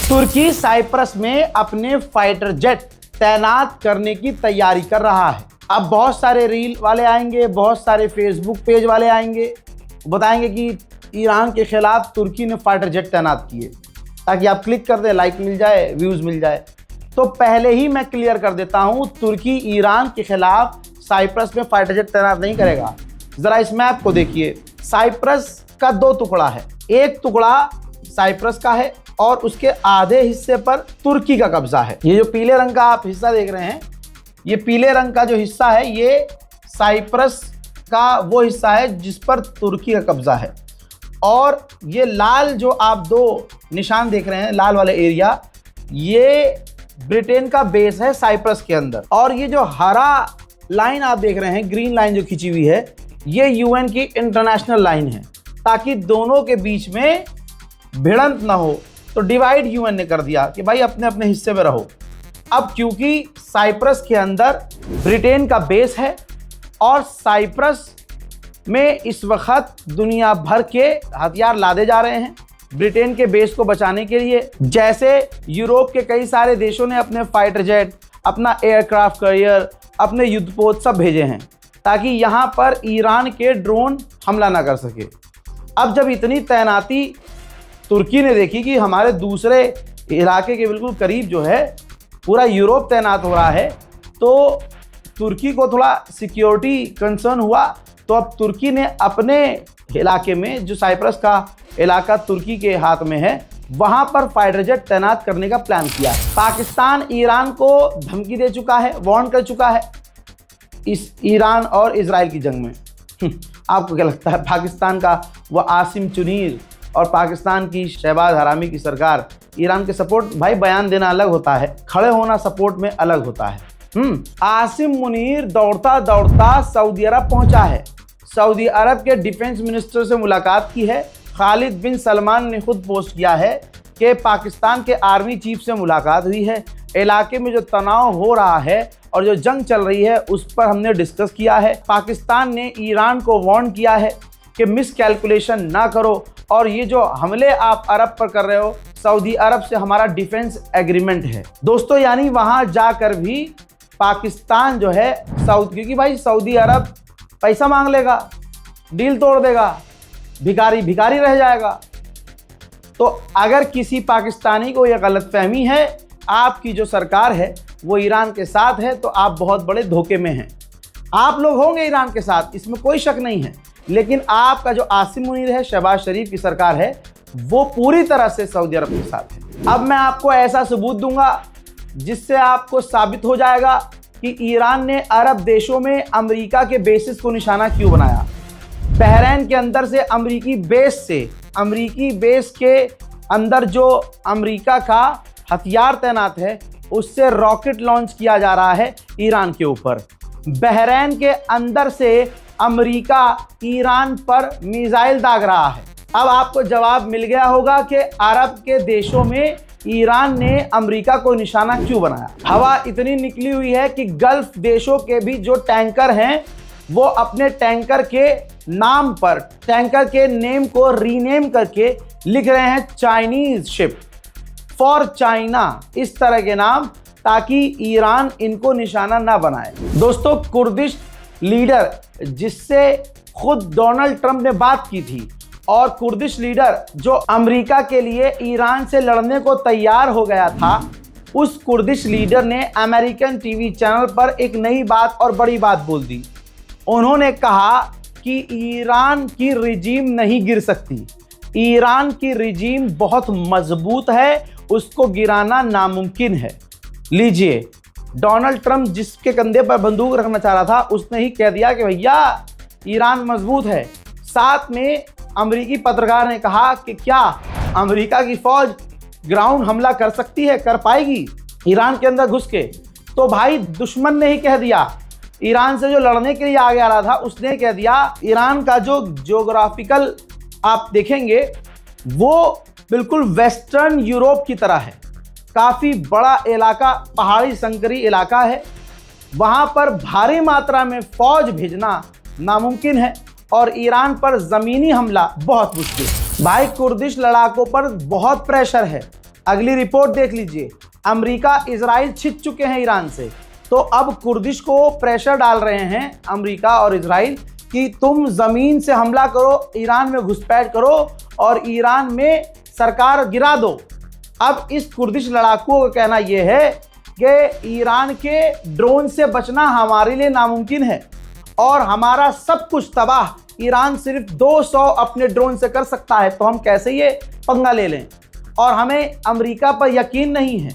तुर्की Cyprus में अपने fighter jet तैनात करने की तैयारी कर रहा है। अब बहुत सारे रील वाले आएंगे, बहुत सारे फेसबुक पेज वाले आएंगे, बताएंगे कि ईरान के खिलाफ तुर्की ने फाइटर जेट तैनात किए, ताकि आप क्लिक कर दें, लाइक मिल जाए, व्यूज मिल जाए। तो पहले ही मैं क्लियर कर देता हूं, तुर्की ईरान के खिलाफ साइप्रस में फाइटर जेट तैनात नहीं करेगा। जरा इस मैप को देखिए, साइप्रस का दो टुकड़ा है, एक टुकड़ा साइप्रस का है और उसके आधे हिस्से पर तुर्की का कब्जा है। ये जो पीले रंग का आप हिस्सा देख रहे हैं, ये पीले रंग का जो हिस्सा है, ये साइप्रस का वो हिस्सा है जिस पर तुर्की का कब्जा है। और ये लाल जो आप दो निशान देख रहे हैं, लाल वाले एरिया, ये ब्रिटेन का बेस है साइप्रस के अंदर। और ये जो हरा लाइन आप देख रहे हैं, ग्रीन लाइन जो खींची हुई है, ये यूएन की इंटरनेशनल लाइन है, ताकि दोनों के बीच में भिड़ंत ना हो। तो डिवाइड यूएन ने कर दिया कि भाई अपने अपने हिस्से में रहो। अब क्योंकि साइप्रस के अंदर ब्रिटेन का बेस है और साइप्रस में इस वक्त दुनिया भर के हथियार लादे जा रहे हैं ब्रिटेन के बेस को बचाने के लिए। जैसे यूरोप के कई सारे देशों ने अपने फाइटर जेट, अपना एयरक्राफ्ट कैरियर, अपने युद्धपोत सब भेजे हैं, ताकि यहाँ पर ईरान के ड्रोन हमला ना कर सके। अब जब इतनी तैनाती तुर्की ने देखी कि हमारे दूसरे इलाके के बिल्कुल करीब जो है पूरा यूरोप तैनात हो रहा है, तो तुर्की को थोड़ा सिक्योरिटी कंसर्न हुआ। तो अब तुर्की ने अपने इलाके में, जो साइप्रस का इलाका तुर्की के हाथ में है, वहां पर फाइटर जेट तैनात करने का प्लान किया है। पाकिस्तान ईरान को धमकी दे चुका है, वार्न कर चुका है इस ईरान और इजराइल की जंग में। आपको क्या लगता है, पाकिस्तान का वो आसिम चुनीर और पाकिस्तान की शहबाज हरामी की सरकार ईरान के सपोर्ट, भाई बयान देना अलग होता है, खड़े होना सपोर्ट में अलग होता है। आसिम मुनीर दौड़ता दौड़ता सऊदी अरब पहुंचा है, सऊदी अरब के डिफेंस मिनिस्टर से मुलाकात की है। खालिद बिन सलमान ने खुद पोस्ट किया है कि पाकिस्तान के आर्मी चीफ से मुलाकात हुई है, इलाके में जो तनाव हो रहा है और जो जंग चल रही है उस पर हमने डिस्कस किया है। पाकिस्तान ने ईरान को वार्न किया है कि मिस कैलकुलेशन ना करो, और ये जो हमले आप अरब पर कर रहे हो, सऊदी अरब से हमारा डिफेंस एग्रीमेंट है। दोस्तों, यानी वहां जाकर भी पाकिस्तान जो है क्योंकि भाई सऊदी अरब पैसा मांग लेगा, डील तोड़ देगा, भिखारी भिखारी रह जाएगा। तो अगर किसी पाकिस्तानी को यह गलतफहमी है आपकी जो सरकार है वो ईरान के साथ है, तो आप बहुत बड़े धोखे में हैं। आप लोग होंगे ईरान के साथ, इसमें कोई शक नहीं है, लेकिन आपका जो आसिम मुनीर है, शहबाज शरीफ की सरकार है, वो पूरी तरह से सऊदी अरब के साथ है। अब मैं आपको ऐसा सबूत दूंगा जिससे आपको साबित हो जाएगा कि ईरान ने अरब देशों में अमेरिका के बेसिस को निशाना क्यों बनाया। बहरीन के अंदर से अमेरिकी बेस के अंदर जो अमेरिका का हथियार तैनात है, उससे रॉकेट लॉन्च किया जा रहा है ईरान के ऊपर। बहरीन के अंदर से अमेरिका ईरान पर मिसाइल दाग रहा है। अब आपको जवाब मिल गया होगा कि अरब के देशों में ईरान ने अमेरिका को निशाना क्यों बनाया। हवा इतनी निकली हुई है कि गल्फ देशों के भी जो टैंकर हैं, वो अपने टैंकर के नाम पर, टैंकर के नेम को रीनेम करके लिख रहे हैं चाइनीज शिप फॉर चाइना, इस तरह के नाम, ताकि ईरान इनको निशाना ना बनाए। दोस्तों, कुर्दिश लीडर जिससे खुद डोनाल्ड ट्रंप ने बात की थी, और कुर्दिश लीडर जो अमेरिका के लिए ईरान से लड़ने को तैयार हो गया था, उस कुर्दिश लीडर ने अमेरिकन टीवी चैनल पर एक नई बात और बड़ी बात बोल दी। उन्होंने कहा कि ईरान की रिजीम नहीं गिर सकती, ईरान की रिजीम बहुत मजबूत है, उसको गिराना नामुमकिन है। लीजिए, डोनाल्ड ट्रंप जिसके कंधे पर बंदूक रखना चाह रहा था, उसने ही कह दिया कि भैया ईरान मजबूत है। साथ में अमेरिकी पत्रकार ने कहा कि क्या अमेरिका की फौज ग्राउंड हमला कर सकती है, कर पाएगी ईरान के अंदर घुस के? तो भाई दुश्मन ने ही कह दिया, ईरान से जो लड़ने के लिए आगे आ रहा था उसने कह दिया। ईरान का जो ज्योग्राफिकल आप देखेंगे वो बिल्कुल वेस्टर्न यूरोप की तरह है, काफ़ी बड़ा इलाका, पहाड़ी संकरी इलाका है, वहाँ पर भारी मात्रा में फौज भेजना नामुमकिन है और ईरान पर ज़मीनी हमला बहुत मुश्किल। भाई कुर्दिश लड़ाकों पर बहुत प्रेशर है, अगली रिपोर्ट देख लीजिए, अमेरिका इजराइल छिप चुके हैं ईरान से। तो अब कुर्दिश को प्रेशर डाल रहे हैं अमेरिका और इजराइल कि तुम जमीन से हमला करो, ईरान में घुसपैठ करो और ईरान में सरकार गिरा दो। अब इस कुर्दिश लड़ाकुओं का कहना यह है कि ईरान के ड्रोन से बचना हमारे लिए नामुमकिन है और हमारा सब कुछ तबाह ईरान सिर्फ 200 अपने ड्रोन से कर सकता है, तो हम कैसे ये पंगा ले लें। और हमें अमेरिका पर यकीन नहीं है,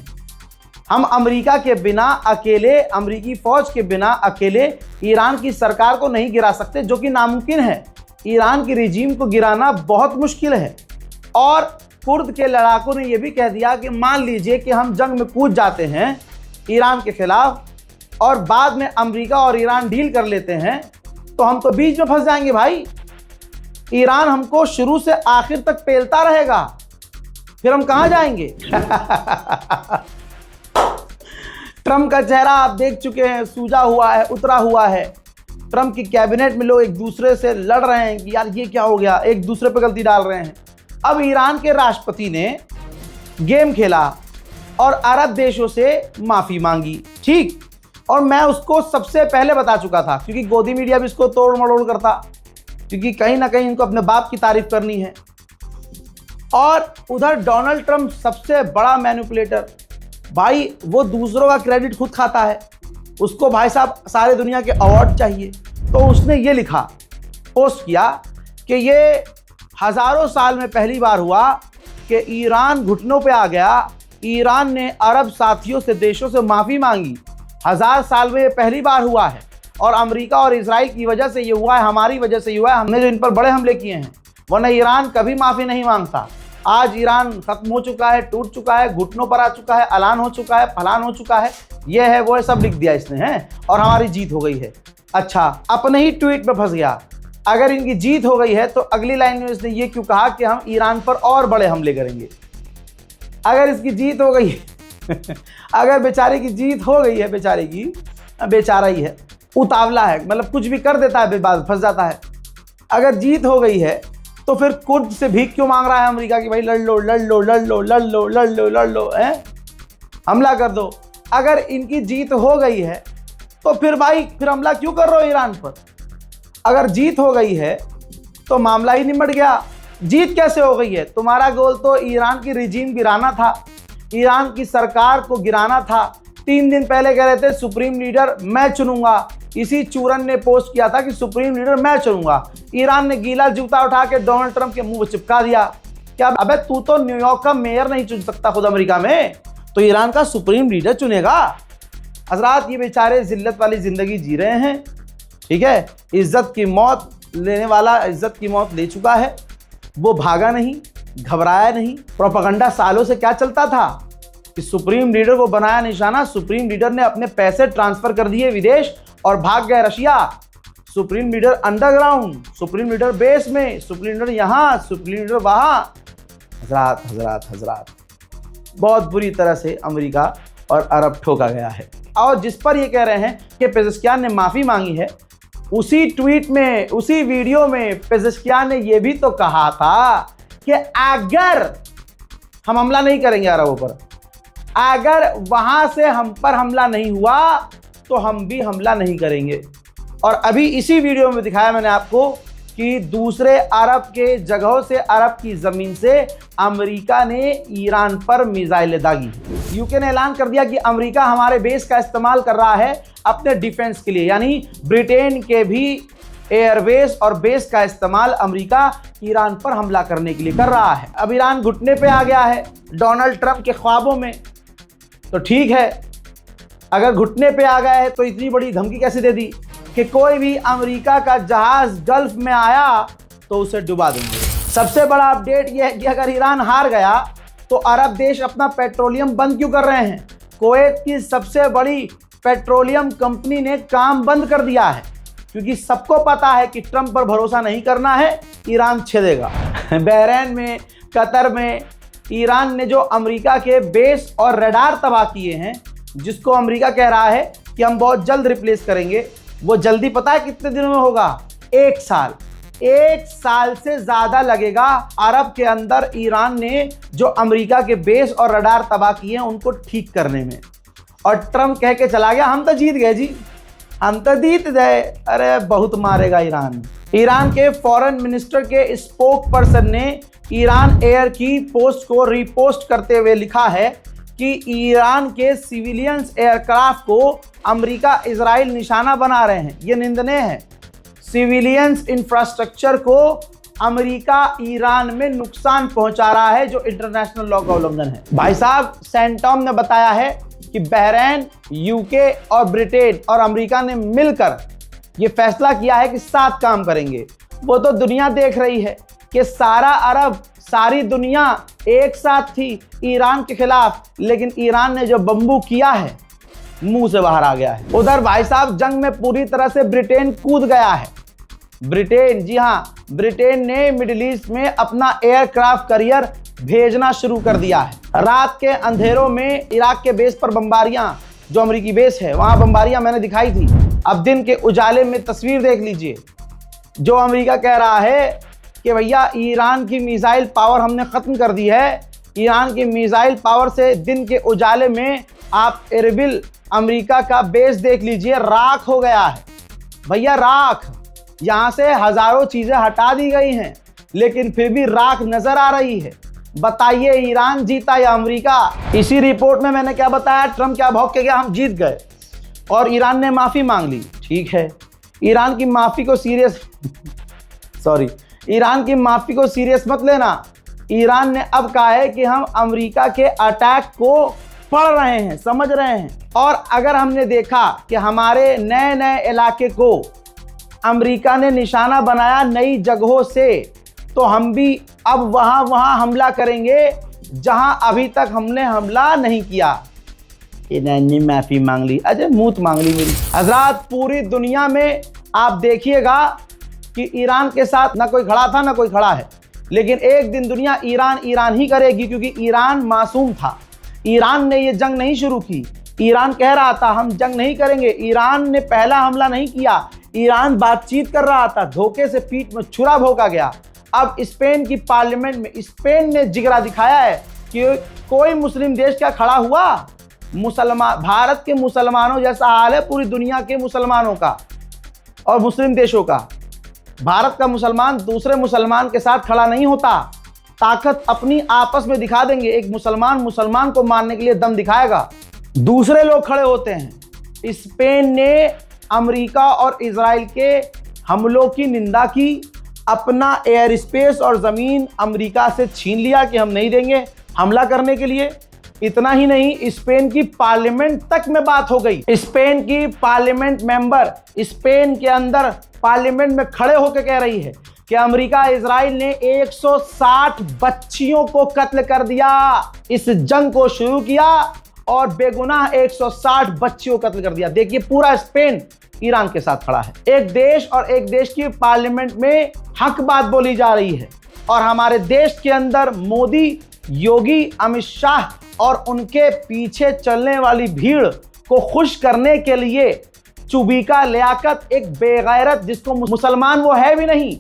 हम अमेरिका के बिना अकेले, अमेरिकी फौज के बिना अकेले ईरान की सरकार को नहीं गिरा सकते, जो कि नामुमकिन है। ईरान की रिजीम को गिराना बहुत मुश्किल है। और कुर्द के लड़ाकों ने यह भी कह दिया कि मान लीजिए कि हम जंग में कूद जाते हैं ईरान के खिलाफ और बाद में अमेरिका और ईरान डील कर लेते हैं, तो हम तो बीच में फंस जाएंगे भाई। ईरान हमको शुरू से आखिर तक पेलता रहेगा, फिर हम कहां जाएंगे। ट्रंप का चेहरा आप देख चुके हैं, सूजा हुआ है, उतरा हुआ है। ट्रंप की कैबिनेट में लोग एक दूसरे से लड़ रहे हैं कि यार ये क्या हो गया, एक दूसरे पर गलती डाल रहे हैं। अब ईरान के राष्ट्रपति ने गेम खेला और अरब देशों से माफी मांगी, ठीक। और मैं उसको सबसे पहले बता चुका था, क्योंकि गोदी मीडिया भी इसको तोड़ मड़ोड़ करता, क्योंकि कहीं ना कहीं इनको अपने बाप की तारीफ करनी है। और उधर डोनाल्ड ट्रंप सबसे बड़ा मैनिपुलेटर, भाई वो दूसरों का क्रेडिट खुद खाता है, उसको भाई साहब सारे दुनिया के अवार्ड चाहिए। तो उसने ये लिखा, पोस्ट किया कि ये हजारों साल में पहली बार हुआ कि ईरान घुटनों पे आ गया, ईरान ने अरब साथियों से, देशों से माफ़ी मांगी। 1000 साल में ये पहली बार हुआ है और अमेरिका और इजराइल की वजह से ये हुआ है, हमारी वजह से ये हुआ है, हमने जो इन पर बड़े हमले किए हैं, वरना ईरान कभी माफ़ी नहीं मांगता। आज ईरान खत्म हो चुका है, टूट चुका है, घुटनों पर आ चुका है, ऐलान हो चुका है, फलान हो चुका है, ये है वो है, सब लिख दिया इसने है, और हमारी जीत हो गई है। अच्छा, अपने ही ट्वीट में फंस गया। अगर इनकी जीत हो गई है तो अगली लाइन में इसने ये क्यों कहा कि हम ईरान पर और बड़े हमले करेंगे। अगर इसकी जीत हो गई अगर बेचारे की जीत हो गई है, बेचारे की, बेचारा ही है, उतावला है, मतलब कुछ भी कर देता है, बाद फंस जाता है। अगर जीत हो गई है तो फिर कुर्द से भीख क्यों मांग रहा है अमेरिका की, भाई लड़ लो लड़ लो लड़ लो लड़ लो लड़ लो लड़ लो, हमला कर दो। अगर इनकी जीत हो गई है तो फिर भाई फिर हमला क्यों कर रहे हो ईरान पर। अगर जीत हो गई है तो मामला ही निमट गया। जीत कैसे हो गई है, तुम्हारा गोल तो ईरान की रिजीम गिराना था, ईरान की सरकार को गिराना था। 3 दिन पहले कह रहे थे सुप्रीम लीडर मैं चुनूंगा, इसी चूरन ने पोस्ट किया था कि सुप्रीम लीडर मैं चुनूंगा। ईरान ने गीला जूता उठा के डोनाल्ड ट्रंप के मुंह पर चिपका दिया। क्या अबे तू तो न्यूयॉर्क का मेयर नहीं चुन सकता खुद अमेरिका में, तो ईरान का सुप्रीम लीडर चुनेगा। हजरात, ये बेचारे जिल्लत वाली जिंदगी जी रहे हैं, ठीक है। इज्जत की मौत लेने वाला इज्जत की मौत ले चुका है, वो भागा नहीं, घबराया नहीं। प्रोपेगेंडा सालों से क्या चलता था कि सुप्रीम लीडर को बनाया निशाना, सुप्रीम लीडर ने अपने पैसे ट्रांसफर कर दिए विदेश और भाग गए Russia. Supreme leader underground, supreme leader base में, सुप्रीम लीडर यहाँ, सुप्रीम लीडर वहाँ। हजरात हजरात हजरात, बहुत बुरी तरह से अमेरिका और अरब ठोका गया है। और जिस पर ये कह रहे हैं कि पेजेश्कियान ने माफ़ी मांगी है, उसी ट्वीट में, उसी वीडियो में पेजेश्कियान ने यह भी तो कहा था कि अगर हम हमला नहीं करेंगे अरबों पर, अगर वहां से हम पर हमला नहीं हुआ तो हम भी हमला नहीं करेंगे। और अभी इसी वीडियो में दिखाया मैंने आपको कि दूसरे अरब के जगहों से, अरब की ज़मीन से अमेरिका ने ईरान पर मिसाइलें दागी। यूके ने ऐलान कर दिया कि अमेरिका हमारे बेस का इस्तेमाल कर रहा है अपने डिफेंस के लिए, यानी ब्रिटेन के भी एयरबेस और बेस का इस्तेमाल अमेरिका ईरान पर हमला करने के लिए कर रहा है। अब ईरान घुटने पे आ गया है डोनाल्ड ट्रंप के ख्वाबों में, तो ठीक है, अगर घुटने पे आ गया है तो इतनी बड़ी धमकी कैसे दे दी कि कोई भी अमेरिका का जहाज गल्फ में आया तो उसे डुबा देंगे। सबसे बड़ा अपडेट यह है कि अगर ईरान हार गया तो अरब देश अपना पेट्रोलियम बंद क्यों कर रहे हैं। कुवैत की सबसे बड़ी पेट्रोलियम कंपनी ने काम बंद कर दिया है, क्योंकि सबको पता है कि ट्रंप पर भरोसा नहीं करना है, ईरान छेदेगा। बहरीन में, कतर में ईरान ने जो अमेरिका के बेस और रडार तबाह किए हैं, जिसको अमेरिका कह रहा है कि हम बहुत जल्द रिप्लेस करेंगे, वो जल्दी पता है कितने दिनों में होगा, 1 साल। 1 साल से ज्यादा लगेगा अरब के अंदर ईरान ने जो अमेरिका के बेस और रडार तबाह किए हैं उनको ठीक करने में। और ट्रम्प कह के चला गया हम तो जीत गए जी, हम तो जीत गए। अरे बहुत मारेगा ईरान। ईरान के फॉरेन मिनिस्टर के स्पोक पर्सन ने ईरान एयर की पोस्ट को रीपोस्ट करते हुए लिखा है कि ईरान के सिविलियंस एयरक्राफ्ट को अमेरिका इजराइल निशाना बना रहे हैं। ये निंदनीय है। सिविलियंस इंफ्रास्ट्रक्चर को अमेरिका ईरान में नुकसान पहुंचा रहा है जो इंटरनेशनल लॉ का उल्लंघन है। भाई साहब सेंटॉम ने बताया है कि बहरीन, यूके और ब्रिटेन और अमेरिका ने मिलकर ये फैसला किया है कि साथ काम करेंगे। वो तो दुनिया देख रही है कि सारा अरब, सारी दुनिया एक साथ थी ईरान के खिलाफ, लेकिन ईरान ने जो बम्बू किया है मुंह से बाहर आ गया है। उधर भाई साहब जंग में पूरी तरह से ब्रिटेन कूद गया है। ब्रिटेन, जी हाँ, ब्रिटेन ने मिडिल ईस्ट में अपना एयरक्राफ्ट करियर भेजना शुरू कर दिया है। रात के अंधेरों में इराक के बेस पर बम्बारियां, जो अमेरिकी बेस है वहां बम्बारियां मैंने दिखाई थी। अब दिन के उजाले में तस्वीर देख लीजिए। जो अमेरिका कह रहा है कि भैया ईरान की मिसाइल पावर हमने खत्म कर दी है, ईरान की मिसाइल पावर से दिन के उजाले में आप एरबिल अमेरिका का बेस देख लीजिए, राख हो गया है। भैया राख, यहां से हजारों चीजें हटा दी गई हैं लेकिन फिर भी राख नजर आ रही है। बताइए ईरान जीता या अमेरिका? इसी रिपोर्ट में मैंने क्या बताया, ट्रम्प क्या भौंक के गया हम जीत गए और ईरान ने माफी मांग ली। ठीक है, ईरान की माफी को सीरियस ईरान की माफी को सीरियस मत लेना। ईरान ने अब कहा है कि हम अमेरिका के अटैक को पढ़ रहे हैं, समझ रहे हैं। और अगर हमने देखा कि हमारे नए नए इलाके को अमेरिका ने निशाना बनाया नई जगहों से, तो हम भी अब वहां हमला करेंगे जहां अभी तक हमने हमला नहीं किया। इन्होंने माफी मांग ली, अजय मूत मांग ली मेरी। हजरात पूरी दुनिया में आप देखिएगा कि ईरान के साथ ना कोई खड़ा था ना कोई खड़ा है, लेकिन एक दिन दुनिया ईरान ही करेगी, क्योंकि ईरान मासूम था। ईरान ने ये जंग नहीं शुरू की। ईरान कह रहा था हम जंग नहीं करेंगे। ईरान ने पहला हमला नहीं किया। ईरान बातचीत कर रहा था, धोखे से पीठ में छुरा भोंका गया। अब स्पेन की पार्लियामेंट में स्पेन ने जिगरा दिखाया है कि कोई मुस्लिम देश क्या खड़ा हुआ। मुसलमान, भारत के मुसलमानों जैसा हाल है पूरी दुनिया के मुसलमानों का और मुस्लिम देशों का। भारत का मुसलमान दूसरे मुसलमान के साथ खड़ा नहीं होता। ताकत अपनी आपस में दिखा देंगे। एक मुसलमान को मारने के लिए दम दिखाएगा, दूसरे लोग खड़े होते हैं। स्पेन ने अमेरिका और इजराइल के हमलों की निंदा की, अपना एयर स्पेस और जमीन अमेरिका से छीन लिया कि हम नहीं देंगे हमला करने के लिए। इतना ही नहीं, स्पेन की पार्लियामेंट तक में बात हो गई। स्पेन की पार्लियामेंट मेंबर स्पेन के अंदर पार्लियामेंट में खड़े होकर कह रही है कि अमेरिका इजराइल ने 160 बच्चियों को कत्ल कर दिया। इस जंग को शुरू किया और बेगुनाह 160 बच्चियों को कत्ल कर दिया। देखिए पूरा स्पेन ईरान के साथ खड़ा है। एक देश और एक देश की पार्लियामेंट में हक बात बोली जा रही है और हमारे देश के अंदर मोदी, योगी, अमित शाह और उनके पीछे चलने वाली भीड़ को खुश करने के लिए चुबीका लियाकत एक बेगैरत, जिसको मुसलमान वो है भी नहीं,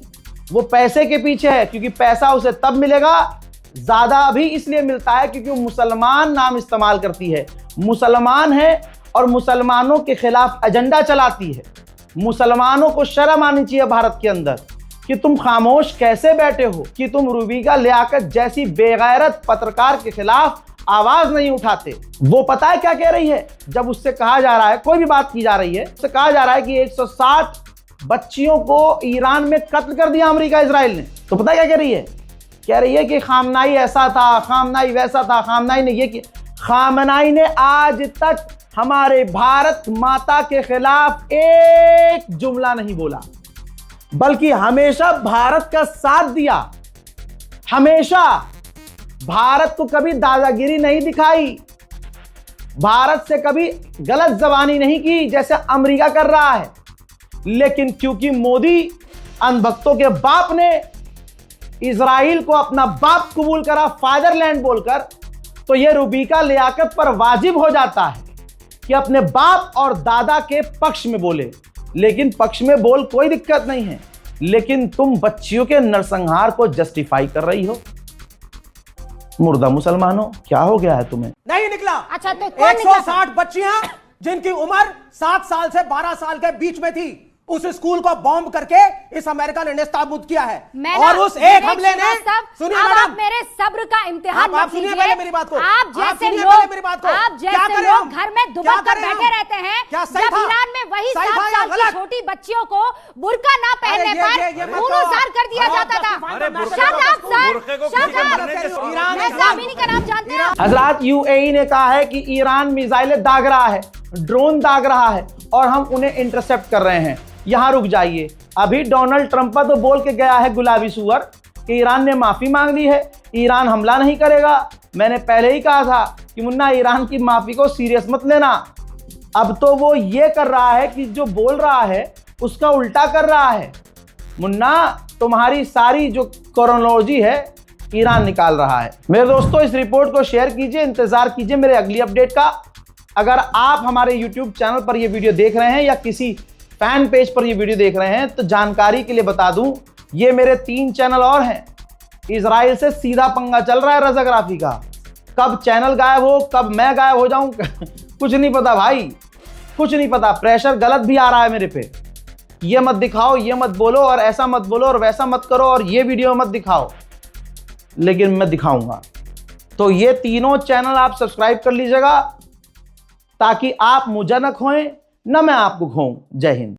वो पैसे के पीछे है, क्योंकि पैसा उसे तब मिलेगा, ज्यादा भी इसलिए मिलता है क्योंकि वो मुसलमान नाम इस्तेमाल करती है, मुसलमान है और मुसलमानों के खिलाफ एजेंडा चलाती है। मुसलमानों को शर्म आनी चाहिए भारत के अंदर कि तुम खामोश कैसे बैठे हो, कि तुम चुबीका लियाकत जैसी बेगैरत पत्रकार के खिलाफ आवाज नहीं उठाते। वो पता है क्या कह रही है? जब उससे कहा जा रहा है, कोई भी बात की जा रही है, उससे कहा जा रहा है कि 160 बच्चियों को ईरान में कत्ल कर दिया अमेरिका इजराइल ने, तो पता है क्या कह रही है? कह रही है कि खामनाई ऐसा था, खामनाई वैसा था, खामनाई ने ये किया। खामनाई ने आज तक हमारे भारत माता के खिलाफ एक जुमला नहीं बोला, बल्कि हमेशा भारत का साथ दिया। हमेशा भारत को कभी दादागिरी नहीं दिखाई, भारत से कभी गलत जबानी नहीं की जैसे अमेरिका कर रहा है। लेकिन क्योंकि मोदी अंधभक्तों के बाप ने इजराइल को अपना बाप कबूल करा फादरलैंड बोलकर, तो यह चुबीका लियाकत पर वाजिब हो जाता है कि अपने बाप और दादा के पक्ष में बोले। लेकिन पक्ष में बोल कोई दिक्कत नहीं है, लेकिन तुम बच्चियों के नरसंहार को जस्टिफाई कर रही हो। मुर्दा मुसलमानों, क्या हो गया है तुम्हें? नहीं निकला। अच्छा तो कौन निकला? 160 बच्चियां जिनकी उम्र 7 साल से 12 साल के बीच में थी, उस स्कूल को बॉम्ब करके इस अमेरिका ने नेस्तनाबूद किया है। और उस एक हमले ने, सुनिए मैडम, आप मेरे सब्र का इम्तिहान आप सुनिए पहले मेरी बात को। आप जैसे सुनिए लोग, पहले मेरी बात को। आप क्या जैसे करें लोग हम? घर में दुबक कर करें हम? बैठे रहते हैं। क्या सही जब था? ईरान में वही सही 7 था या साल की गलत? छोटी बच्चियों को बुर्का ना पहनने ये पर मत खून-उजार कर दिया करो। जाता था। अरे shut up sir, shut up. Iran मैं सामिनी का नाम जानते हैं? हजरात, यूएई ने कहा है कि ईरान मिसाइलें दाग रहा है, ड्रोन दाग रहा है और हम उन्हें इंटरसेप्ट कर रहे हैं। यहां रुक जाइए, अभी डोनाल्ड ट्रंप तो बोल के गया है गुलाबी सुअर कि ईरान ने माफी मांग ली है, ईरान हमला नहीं करेगा। मैंने पहले ही कहा था कि मुन्ना ईरान की माफी को सीरियस मत लेना। अब तो वो ये कर रहा है कि जो बोल रहा है उसका उल्टा कर रहा है। मुन्ना, तुम्हारी सारी जो क्रोनोलॉजी है ईरान निकाल रहा है। मेरे दोस्तों, इस रिपोर्ट को शेयर कीजिए, इंतजार कीजिए मेरे अगली अपडेट का। अगर आप हमारे यूट्यूब चैनल पर ये वीडियो देख रहे हैं या किसी फैन पेज पर ये वीडियो देख रहे हैं तो जानकारी के लिए बता दूं, ये मेरे 3 चैनल और हैं। इजराइल से सीधा पंगा चल रहा है रजाग्राफी का। कब चैनल गायब हो, कब मैं गायब हो जाऊं कुछ नहीं पता भाई, कुछ नहीं पता। प्रेशर गलत भी आ रहा है मेरे पे। ये मत दिखाओ, ये मत बोलो और ऐसा मत बोलो और वैसा मत करो और ये वीडियो मत दिखाओ, लेकिन मैं दिखाऊंगा। तो ये तीनों चैनल आप सब्सक्राइब कर लीजिएगा ताकि आप मुझे न खोएं, न मैं आपको खोऊं। जय हिंद।